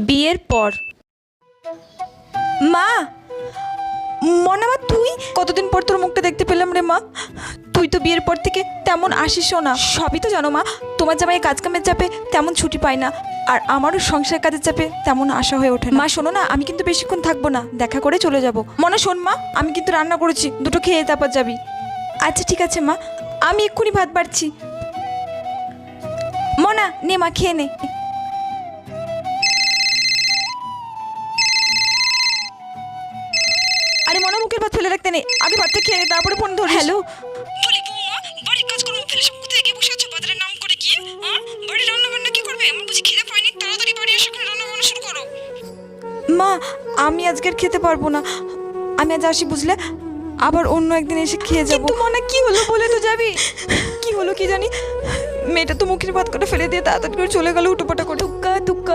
বিয়ের পর। মা, মনে মা তুই কতদিন পর তোর মুখটা দেখতে পেলাম রে মা। তুই তো বিয়ের পর থেকে তেমন আসিসও না। সবই তো জানো মা, তোমার জামাই কাজ কামের চাপে তেমন ছুটি পায় না, আর আমারও সংসার কাজের চাপে তেমন আশা হয়ে ওঠে না। মা শোনো না, আমি কিন্তু বেশিক্ষণ থাকবো না, দেখা করে চলে যাব। মনে শোন মা, আমি কিন্তু রান্না করেছি, দুটো খেয়ে তারপর যাবি। আচ্ছা ঠিক আছে মা, আমি এক্ষুনি ভাত বাড়ছি। মনা নে মা, খেয়ে নে। আরে মনা, মুখের ভাত ফেলে রাখতে নেই, আগে ভাতটা খেয়ে নে, তারপরে ফোন ধর। হ্যালো, বলি বৌমা, বাড়ির কাজকর্ম ফেলে সব কোথায় গিয়ে বসে আছো বাজারের নাম করে গিয়ে? বাড়ির রান্না বান্না কি করবে? আমার বুঝি খিদে পায়নি? তাড়াতাড়ি বাড়ি এসে ওখানে রান্না বান্না শুরু করো। মা আমি আজকে আর খেতে পারবো না, আমি আজ আসি বুঝলে, আবার অন্য একদিন এসে খেয়ে যাবো। কিন্তু মনে কি হলো বলে তো যাবি? কি হলো কি জানি, মেয়েটা তো মুখের ভাত করে ফেলে দিয়ে তাড়াতাড়ি করে চলে গেল উটোপাটা করে। টুক্কা টুক্কা।